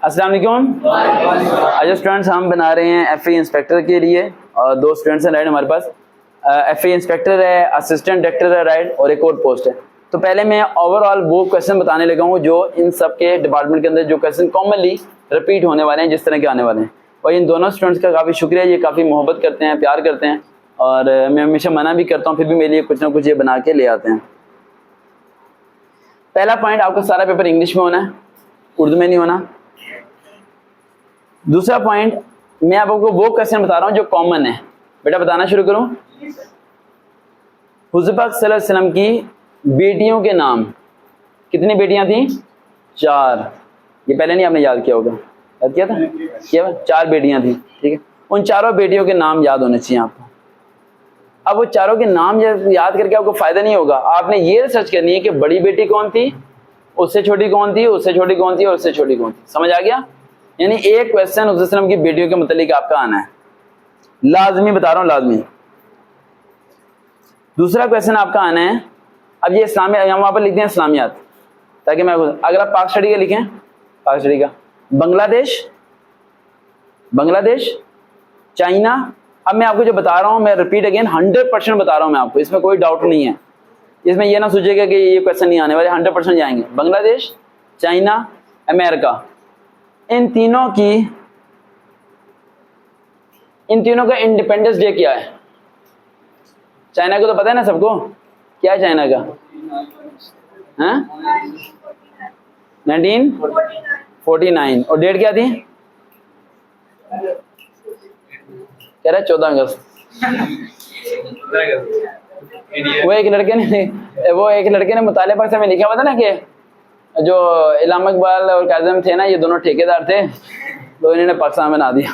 अस्सलाम वालेकुम। आज स्टूडेंट्स हम बना रहे हैं एफए इंस्पेक्टर के लिए और दो स्टूडेंट्स हैं राइट हमारे पास। एफए इंस्पेक्टर है, असिस्टेंट डायरेक्टर है राइट, और एक और पोस्ट है। तो पहले मैं ओवरऑल वो क्वेश्चन बताने लगा हूँ जो इन सब के डिपार्टमेंट के अंदर जो क्वेश्चन कॉमनली रिपीट होने वाले हैं, जिस तरह के आने वाले हैं। और इन दोनों स्टूडेंट्स का काफ़ी शुक्रिया, ये काफ़ी मोहब्बत करते हैं, प्यार करते हैं, और मैं हमेशा मना भी करता हूँ, फिर भी मेरे लिए कुछ ना कुछ ये बना के ले आते हैं। पहला पॉइंट, आपका सारा पेपर इंग्लिश में होना है, उर्दू में नहीं होना। दूसरा पॉइंट, मैं आपको वो क्वेश्चन बता रहा हूँ जो कॉमन है। बेटा बताना शुरू करूं। हुज़ूर पाक सल्लल्लाहु अलैहि वसल्लम की बेटियों के नाम, कितनी बेटियां थी? 4। ये पहले नहीं आपने याद किया होगा, याद किया था? किया? 4 बेटियां थी, ठीक है। उन चारों बेटियों के नाम याद होने चाहिए आपको। अब वो चारों के नाम याद करके आपको फायदा नहीं होगा, आपने ये रिसर्च करनी है कि बड़ी बेटी कौन थी, उससे छोटी कौन थी, उससे छोटी कौन थी, और उससे छोटी कौन थी। समझ आ गया? यानी एक क्वेश्चन हुज़ूर सल्लल्लाहु अलैहि वसल्लम की बेटियों के मुतालिक आपका आना है, लाजमी बता रहा हूं, लाजमी। दूसरा क्वेश्चन आपका आना है, अब ये इस्लामिया, यहाँ वहां पर लिखते हैं इस्लामियात, ताकि मैं अगर आप पाक स्टडी का लिखें, पाक स्टडी का बांग्लादेश, बांग्लादेश, चाइना। अब मैं आपको जो बता रहा हूं, मैं रिपीट अगेन 100% बता रहा हूं मैं आपको, इसमें कोई डाउट नहीं है। इसमें ये ना सोचिएगा कि ये क्वेश्चन नहीं आने वाले, 100% जाएंगे। बांग्लादेश, चाइना, अमेरिका, इन तीनों का इंडिपेंडेंस डे क्या है? चाइना को तो पता है ना सबको, क्या है चाइना का? 1949। और डेट क्या थी? कह रहा 14 अगस्त। वो एक लड़के ने मुताले पाक में लिखा हुआ था ना कि जो इलामा इकबाल और काज़िम थे ना, ये दोनों ठेकेदार थे, तो इन्होंने पाकिस्तान बना दिया।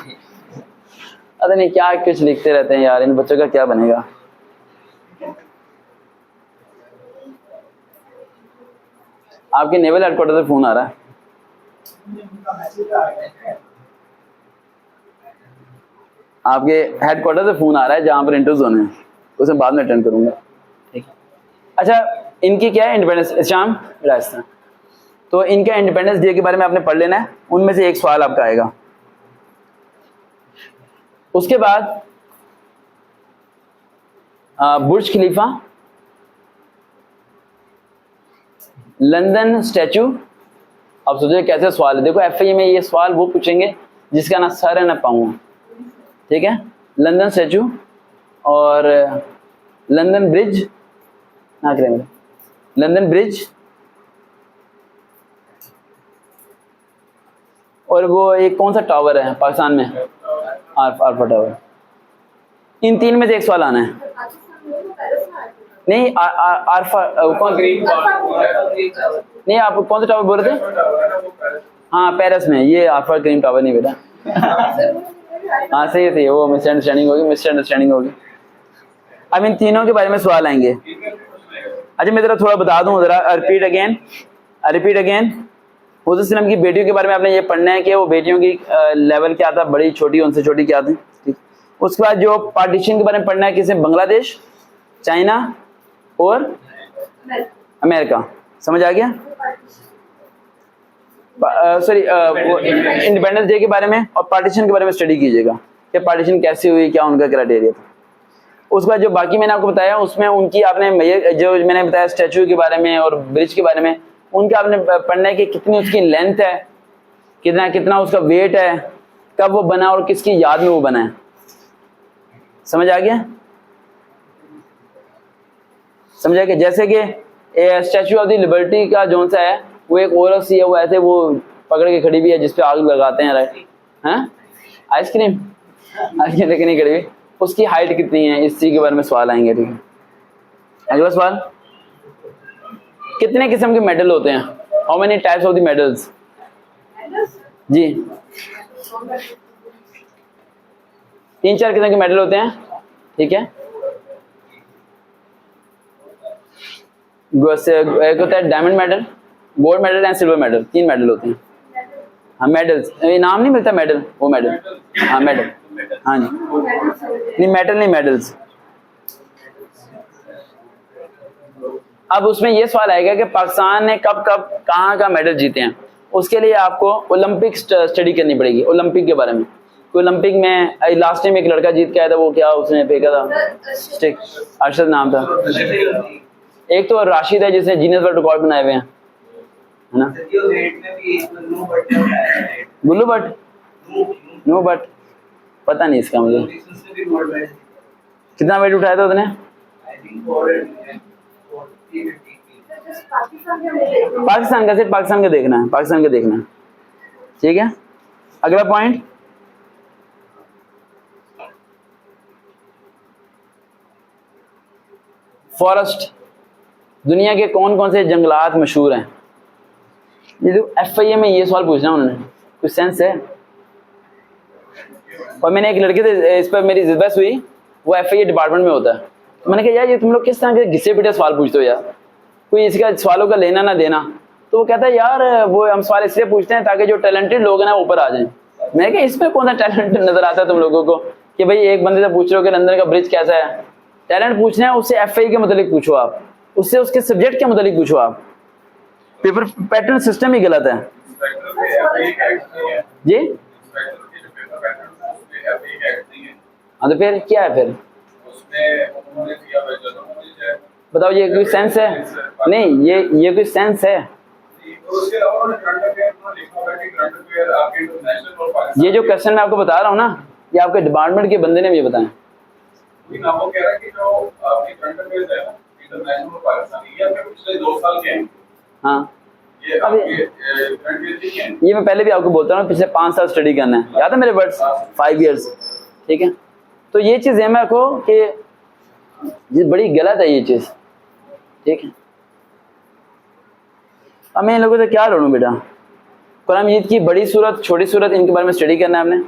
पता नहीं क्या कुछ लिखते रहते हैं यार, इन बच्चों का क्या बनेगा। आपके नेवल हेडक्वार्टर से फोन आ रहा है। आपके हेडक्वार्टर से फोन आ रहा है जहां पर इंटरव्यूज होने हैं, उसे बाद में अटेंड करूंगा, ठीक है। अच्छा, इनकी क्या है? इंडिपेंडेंस, शाम राजस्थान। तो इनका इंडिपेंडेंस डे के बारे में आपने पढ़ लेना है, उनमें से एक सवाल आपका आएगा। उसके बाद बुर्ज खलीफा, लंदन स्टैचू। अब सोचिए कैसे सवाल है। देखो एफए में ये सवाल वो पूछेंगे जिसका ना सर है ना पाँव है, ठीक है। लंदन स्टैचू और लंदन ब्रिज, ना करेंगे लंदन ब्रिज, और वो एक कौन सा टावर है पाकिस्तान में, आरफा टावर। इन 3 में से एक सवाल आना है। नहीं, आरफा कौन? नहीं, आप कौन सा टावर बोल रहे थे? हाँ, पेरिस में। ये आरफा क्रीम टावर नहीं बेटा। हाँ सही थी, वो मिसअंडरस्टैंडिंग होगी। अब इन तीनों के बारे में सवाल आएंगे। अच्छा, मैं जरा थोड़ा बता दूं, जरा रिपीट अगेन। हुज़ूर सल्लम की बेटियों के बारे में आपने ये पढ़ना है कि वो बेटियों की लेवल क्या था, बड़ी छोटी, उनसे छोटी क्या थी, ठीक। उसके बाद जो पार्टीशन के बारे में पढ़ना है, किसे? बांग्लादेश, चाइना और अमेरिका। समझ आ गया? सॉरी, इंडिपेंडेंस डे के बारे में और पार्टीशन के बारे में स्टडी कीजिएगा कि पार्टीशन कैसे हुई, क्या उनका क्राइटेरिया था। उसके बाद जो बाकी मैंने आपको बताया, उसमें उनकी आपने जो मैंने बताया स्टैचू के बारे में और ब्रिज के बारे में, उनका आपने पढ़ना है कि कितनी उसकी लेंथ है, कितना उसका वेट है, कब वो बना और किसकी याद में वो बना है। समझ आ गया? समझ आ गया? जैसे कि स्टैचू ऑफ द लिबर्टी का जो सा है, वो एक औरत सी है, वो ऐसे वो पकड़ के खड़ी भी है जिसपे आग लगाते हैं, राइट? हैं? आइसक्रीम लेके नहीं खड़ी हुई, उसकी हाइट कितनी है, इस चीज के बारे में सवाल आएंगे, ठीक है। अगला सवाल, कितने किस्म के मेडल होते हैं? How many types of the medals? जी, 3-4 किस्म के मेडल होते हैं, ठीक है। एक होता है diamond medal, gold medal and silver medal. 3 medal होते हैं। हाँ, मेडल्स, नाम नहीं मिलता मेडल, वो मेडल। हाँ मेडल, हाँ जी, नहीं मेडल नहीं, मेडल्स। अब उसमें यह सवाल आएगा कि पाकिस्तान ने कब कब कहाँ का मेडल जीते हैं। उसके लिए आपको ओलंपिक स्टडी करनी पड़ेगी, ओलंपिक के बारे में। ओलंपिक में लास्ट टाइम एक लड़का जीत के आया था, वो क्या उसने फेंका था स्टिक, अरशद नाम था। एक तो राशिद है जिसने जीनियस वर्ल्ड रिकॉर्ड बनाए हुए हैं, है ना। गुल्लू भट्ट, नो बट पता नहीं इसका मुझे। कितना वेट उठाया था उसने? पाकिस्तान का, सिर्फ पाकिस्तान का देखना है, पाकिस्तान का देखना है, ठीक है। अगला पॉइंट, फॉरेस्ट। दुनिया के कौन कौन से जंगलात मशहूर हैं? ये जो FIA में ये सवाल पूछना उन्होंने, कुछ सेंस है? और मैंने एक लड़के से इस पर मेरी बहस हुई, वो FIA डिपार्टमेंट में होता है, तो मैंने कहा यार ये तुम लोग किस तरह के घिसे पिटे सवाल पूछते हो यार, कोई इसका सवालों का लेना ना देना। तो वो कहता है यार वो हम सवाल इसलिए पूछते हैं ताकि जो टैलेंटेड लोग हैं ना ऊपर आ जाएं। मैं कहा इसमें कौन सा टैलेंट नजर आता है तुम लोगों को कि भाई एक बंदे से पूछ रहे हो कि लंदन का ब्रिज कैसा है? टैलेंट पूछना है उससे FIA के मतलब पूछो आप, उससे उसके सब्जेक्ट के मतलब पूछो आप। पेपर पैटर्न सिस्टम ही गलत है जी। हाँ तो फिर क्या है फिर? बताओ ये कोई सेंस है? नहीं ये कोई सेंस है? ये जो क्वेश्चन मैं आपको बता रहा हूँ ना, ये आपके डिपार्टमेंट के बंदे ने मुझे बताया। हाँ अभी ये मैं पहले भी आपको बोलता हूँ, पिछले 5 साल स्टडी करना है, याद है मेरे वर्ड्स, 5 years, ठीक है। तो ये चीज़ है मैं रखो कि ये बड़ी गलत है ये चीज़, ठीक है। अब मैं इन लोगों से क्या लड़ूं बेटा? कुरान मजीद की बड़ी सूरत, छोटी सूरत, इनके बारे में स्टडी करना है आपने।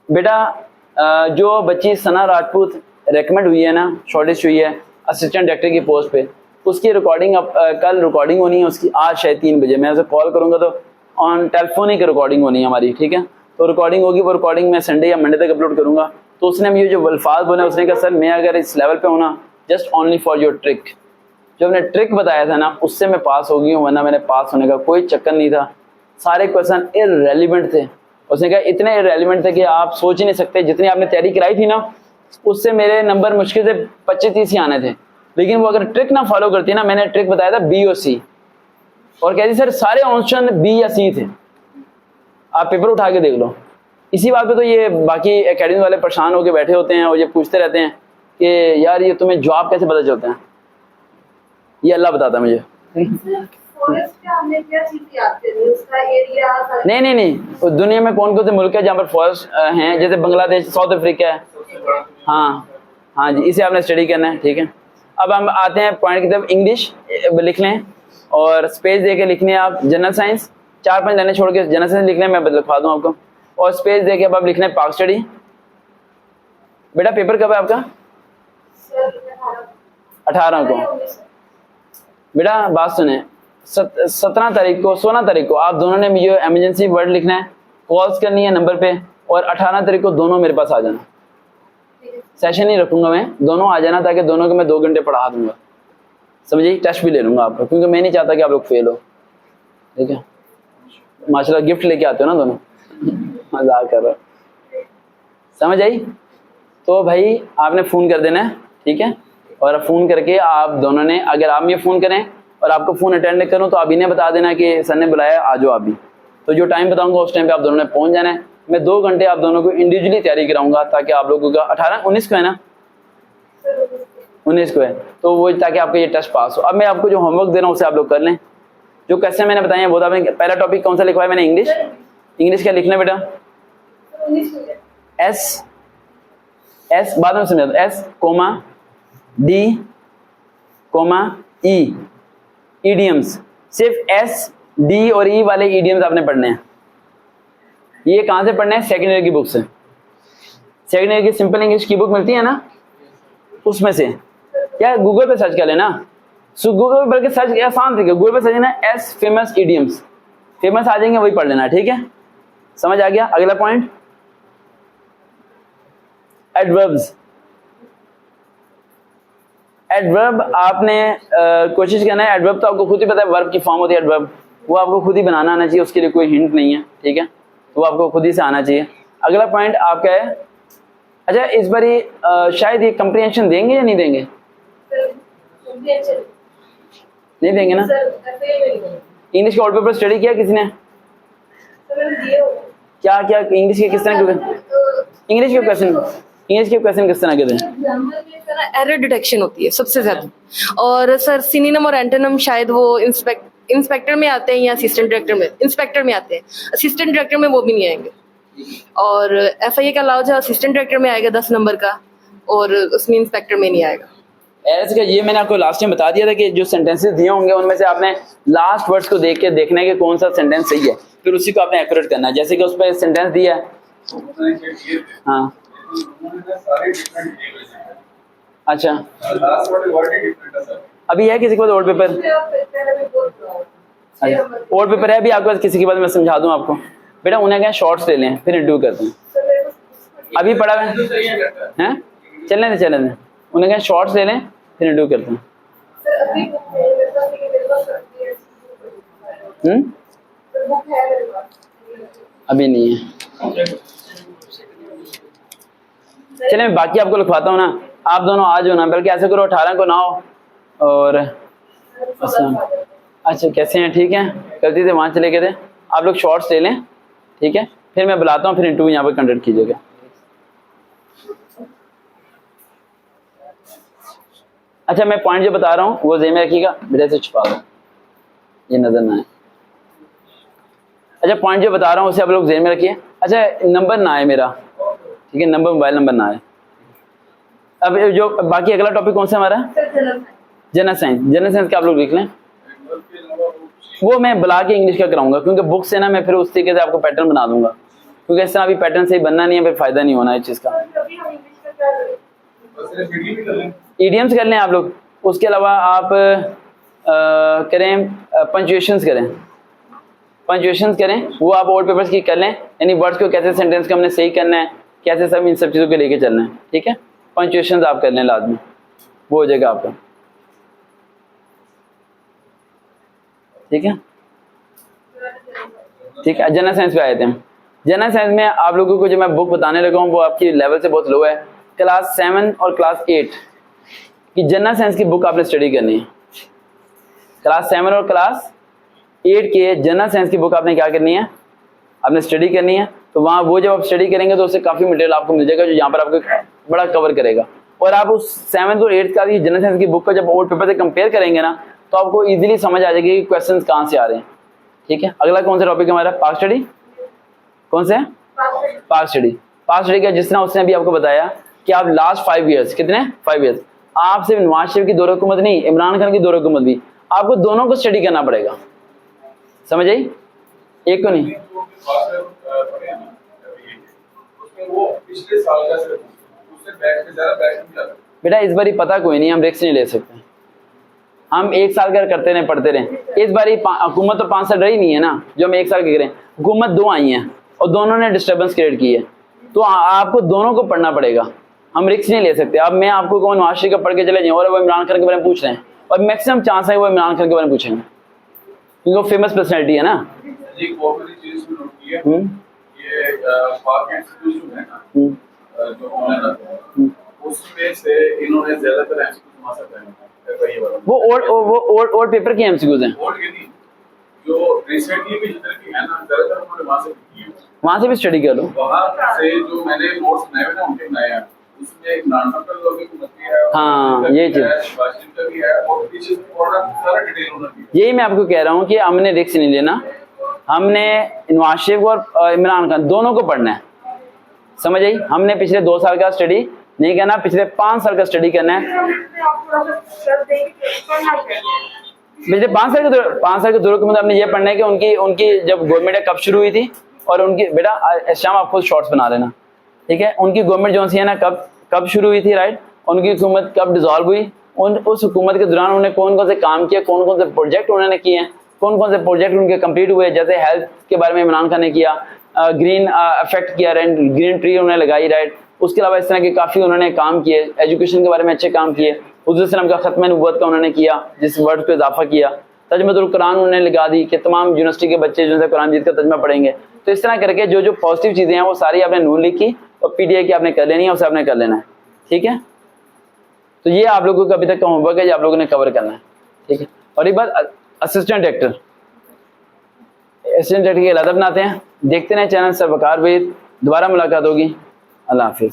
बेटा जो बच्ची सना राजपूत रेकमेंड हुई है ना, शॉर्टेज हुई है असिस्टेंट डायरेक्टर की पोस्ट पे, उसकी रिकॉर्डिंग अब कल रिकॉर्डिंग होनी है उसकी, आज शायद 3 बजे। मैं उसे कॉल करूंगा तो ऑन टेलीफोनिक रिकॉर्डिंग होनी है हमारी, ठीक है। तो रिकॉर्डिंग होगी, वो रिकॉर्डिंग मैं संडे या मंडे तक अपलोड करूंगा। तो उसने मुझे जो अल्फाज बोले, उसने कहा सर मैं अगर इस लेवल पे हूँ ना, just only for your trick. जो मैंने ट्रिक बताया था ना उससे मैं पास हो गई हूँ, वरना मैंने पास होने का कोई चक्कर नहीं था। सारे क्वेश्चन इररेलेवेंट थे। उसने कहा इतने इररेलेवेंट थे कि आप सोच ही नहीं सकते, जितनी आपने तैयारी कराई थी ना उससे मेरे नंबर मुश्किल से 25-30 ही आने थे। लेकिन वो अगर ट्रिक ना फॉलो करती ना, मैंने ट्रिक बताया था B और C, और कहती सर सारे ऑप्शन B या C थे, आप पेपर उठा के देख लो। इसी बात पे तो ये बाकी एकेडमी वाले परेशान होकर बैठे होते हैं और ये पूछते रहते हैं कि यार ये तुम्हें जवाब कैसे पता चलते हैं। ये अल्लाह बताता है मुझे। नहीं, दुनिया में कौन कौन से मुल्क है जहाँ पर फॉरेस्ट हैं? जैसे बांग्लादेश, साउथ अफ्रीका है। हाँ जी, इसे आपने स्टडी करना है, ठीक है। अब हम आते हैं पॉइंट की तरफ। इंग्लिश लिख लें और स्पेस दे के लिखने हैं आप जनरल साइंस, 4-5 लाइनें छोड़ के जनरल साइंस लिख लें, मैं लिखवा दूँ आपको। और स्पेस दे के अब आप लिखना है पाक स्टडी। बेटा पेपर कब है आपका? 18 को। बेटा बात सुने, 17 तारीख को, 16 तारीख को आप दोनों ने मुझे एमरजेंसी वर्ड लिखना है, कॉल्स करनी है नंबर पे, और 18 तारीख को दोनों मेरे पास आ जाना। सेशन नहीं रखूंगा मैं, दोनों आ जाना ताकि दोनों को मैं 2 घंटे पढ़ा दूंगा, समझिए। टेस्ट भी ले लूंगा आपका, क्योंकि मैं नहीं चाहता कि आप लोग फेल हो, ठीक है। माशाल्लाह गिफ्ट लेके आते हो ना दोनों, मजाक कर रहा हूं, समझ आई? तो भाई आपने फ़ोन कर देना है, ठीक है। और फ़ोन करके आप दोनों ने, अगर आप मुझे फ़ोन करें और आपको फ़ोन अटेंड करूं तो आप इन्हें बता देना कि सर ने बुलाया, आ जाओ आप भी। तो जो टाइम बताऊंगा उस टाइम पे आप दोनों ने पहुंच जाना है। मैं 2 घंटे आप दोनों को इंडिविजुअली तैयारी कराऊंगा ताकि आप लोगों का 19 को है ना, 19 को है, तो वो ताकि आपका ये टेस्ट पास हो। अब मैं आपको जो होमवर्क दे रहा हूँ उसे आप लोग कर लें। जो क्वेश्चन मैंने बताए हैं वो आपने, पहला टॉपिक कौन सा लिखवाया मैंने? इंग्लिश क्या लिखना है बेटा? एस बाद में समझा दो, S, D, E, ईडियम्स। सिर्फ S, D और E वाले ईडियम्स आपने पढ़ने हैं। ये कहाँ से पढ़ना है? सेकेंड ईयर की बुक से। सेकेंड ईयर की सिंपल इंग्लिश की बुक मिलती है ना, उसमें से क्या गूगल पे सर्च कर लेना। गूगल पे बल्कि सर्च आसान तरीके, गूगल पे सर्च करना S फेमस ईडियम्स, फेमस आ जाएंगे, वही पढ़ लेना, ठीक है। समझ आ गया? अगला पॉइंट, एडवर्ब्स। एडवर्ब आपने कोशिश करना है, एडवर्ब तो आपको खुद ही पता है वर्ब की फॉर्म होती है एडवर्ब, वो आपको खुद ही बनाना आना चाहिए, उसके लिए कोई हिंट नहीं है, ठीक है, वो आपको खुद ही से आना चाहिए। अगला पॉइंट आपका है, अच्छा इस बार ये शायद ये कंप्रीहेंशन देंगे या नहीं देंगे? नहीं देंगे ना? इंग्लिश का ऑल पेपर स्टडी किया किसी ने? क्या क्या इंग्लिश के किस तरह के इंग्लिश के क्वेश्चन किस तरह के थे? एरर डिटेक्शन होती है सबसे ज्यादा, और सर सिनोनिम और एंटोनिम शायद वो इंस्पेक्टर में आते हैं या असिस्टेंट डायरेक्टर में, इंस्पेक्टर में आते हैं, असिस्टेंट डायरेक्टर में वो भी नहीं आएंगे। और FIA का अलाउज है असिस्टेंट डायरेक्टर में आएगा 10 नंबर का, और उसमें इंस्पेक्टर में नहीं आएगा। ऐसे का ये मैंने आपको लास्ट टाइम बता दिया था कि जो सेंटेंसेस दिए होंगे उनमें से आपने लास्ट वर्ड्स को देख के देखना है कि कौन सा सेंटेंस सही है, फिर उसी को आपने एक्यूरेट करना है। जैसे कि उस पर सेंटेंस दिया है, हाँ अच्छा, अभी है किसी के पास ओल्ड पेपर? ओल्ड पेपर है अभी आपके पास किसी के पास? मैं समझा दूं आपको बेटा, उन्हें क्या शॉर्ट्स ले लें फिर इंटरव्यू करते हैं। अभी पढ़ा हुआ है, चलने दें, उन्हें क्या शॉर्ट्स ले लें फिर इंटरव्यू करते हैं। अभी नहीं है, चलिए मैं बाकी आपको लिखवाता हूँ ना, आप दोनों आ जाओ ना, बल्कि ऐसे करो 18 को ना हो और अच्छा कैसे हैं, ठीक है, गलती से वहाँ चले गए थे, आप लोग शॉर्ट्स ले लें, ठीक है, फिर मैं बुलाता हूँ, फिर इंटरव्यू यहाँ पर कंडक्ट कीजिएगा। अच्छा मैं पॉइंट जो बता रहा हूँ वो ज़हन में रखिएगा, मेरे से छुपा दो ये नजर ना आए। अच्छा पॉइंट जो बता रहा हूँ उसे आप लोग ज़हन में रखिए। अच्छा नंबर ना आए मेरा, ठीक है, नंबर मोबाइल नंबर ना आए। अब जो बाकी अगला टॉपिक कौन सा हमारा? जनरल साइंस का आप लोग लिख लें, वो मैं बुला के इंग्लिश का कराऊंगा, क्योंकि बुक से ना मैं फिर उस तरीके से आपको पैटर्न बना दूंगा, क्योंकि इस तरह अभी पैटर्न से ही बनना नहीं है, फिर फायदा नहीं होना इस चीज़ का। इडियम्स कर लें आप लोग, उसके अलावा आप करें पंचुएशंस करें, वो आप ओल्ड पेपर्स की कर लें, यानी वर्ड्स को कैसे सेंटेंस को हमने सही करना है, कैसे सब इन सब चीज़ों को लेके चलना है, ठीक है, पंचुएशंस आप कर लें लाजमी, वो हो जाएगा आपका, ठीक है। ठीक है, जनरल साइंस पे आए थे हम। जनरल साइंस में आप लोगों को जो मैं बुक बताने लगा हूँ वो आपकी लेवल से बहुत लो है, क्लास 7 और क्लास 8 की जनरल साइंस की बुक आपने स्टडी करनी है। क्लास 7 और क्लास 8 के जनरल साइंस की बुक आपने क्या करनी है, आपने स्टडी करनी है। तो वहाँ वो जब आप स्टडी करेंगे तो उससे काफ़ी मटेरियल आपको मिल जाएगा जो यहाँ पर आपको बड़ा कवर करेगा। और आप उस 7th और 8th का जनरल साइंस की बुक का जब ओल्ड पेपर से कंपेयर करेंगे ना, तो आपको इजीली समझ आ जाएगी कि क्वेश्चंस कहाँ से आ रहे हैं, ठीक है। अगला कौन सा टॉपिक है हमारा? Park study. कौन सा है? Park study. पार्क स्टडी का जिस तरह उसने अभी आपको बताया कि आप लास्ट 5 ईयर्स, कितने 5 ईयर्स, आप सिर्फ नवाज शरीफ की दौर हुकूमत नहीं, इमरान खान की दौर हुकूमत भी, आपको दोनों को स्टडी करना पड़ेगा, समझ आई? एक को नहीं। बेटा इस बार ही पता कोई नहीं, हम रिस्क नहीं ले सकते, हम 1 साल का करते रहे, पढ़ते रहे। इस बार हुकूमत तो 5 साल रही नहीं है ना, जो हम 1 साल के करें। हुकूमत 2 आई हैं और दोनों ने डिस्टर्बेंस क्रिएट की है, तो आपको दोनों को पढ़ना पड़ेगा, हम रिस्क नहीं ले सकते। अब मैं आपको कौन नवाज शरीफ का पढ़ के चले जाएं और वो इमरान खान के बारे में पूछ रहे हैं, और मैक्सिमम चांस है वो इमरान खान के बारे में पूछेंगे, क्योंकि वो फेमस पर्सनैलिटी है ना। उसमें से इन्होंने ज्यादातर वो ओल्ड पेपर की एमसीक्यूज हैं, जो रिसेंटली भी जितने भी है ना, ज्यादातर उन्होंने वहाँ से भी स्टडी कर लो। वहाँ से जो मैंने नोट्स बनाए ना उनके बनाए हैं, उसमें एक नाम का लोगों को भी है, हाँ ये चीज का भी है, और पीछे सारा डिटेल होना। यही मैं आपको कह रहा हूँ कि हमने रिस्क नहीं लेना, हमने नवाज शरीफ और इमरान खान दोनों को पढ़ना है, समझ आई? हमने पिछले 2 साल का स्टडी नहीं करना, पिछले 5 साल का स्टडी करना है। पिछले 5 साल के दौर के आपने ये पढ़ना है कि उनकी जब गवर्नमेंट कब शुरू हुई थी, और उनकी बेटा शाम आप खुद शॉर्ट्स बना लेना, ठीक है। उनकी गवर्नमेंट जो सी है ना कब शुरू हुई थी, राइट, उनकी हुकूमत कब डिसॉल्व हुई, उस हुकूमत के दौरान उन्होंने कौन कौन से काम किए, कौन कौन से प्रोजेक्ट उन्होंने किए हैं, कौन कौन से प्रोजेक्ट उनके कंप्लीट हुए। जैसे हेल्थ के बारे में इमरान खान ने किया, ग्रीन इफेक्ट किया, ग्रीन ट्री उन्होंने लगाई, राइट। उसके अलावा इस तरह के काफ़ी उन्होंने काम किए, एजुकेशन के बारे में अच्छे काम किए। हुज़ूर सल्लल्लाहु अलैहि वसल्लम का ख़त्म नबूवत का उन्होंने किया, जिस वर्ड को इजाफा किया। तर्जुमतुल कुरान उन्होंने लगा दी कि तमाम यूनिवर्सिटी के बच्चे जो है कुरान मजीद का तर्जुमा पढ़ेंगे। तो इस तरह करके जो जो पॉजिटिव चीज़ें हैं वो सारी आपने नून लिखी और पीडीए की आपने कर लेनी है, उसे आपने कर लेना है, ठीक है। तो ये आप लोगों का अभी तक का होमवर्क है, जो आप लोगों ने कवर करना है, ठीक है। और एक बात, असिस्टेंट डायरेक्टर के अलग बनाते हैं। देखते रहें चैनल सर वकार वेद। दोबारा मुलाकात होगी। अल्लाह हाफिज़।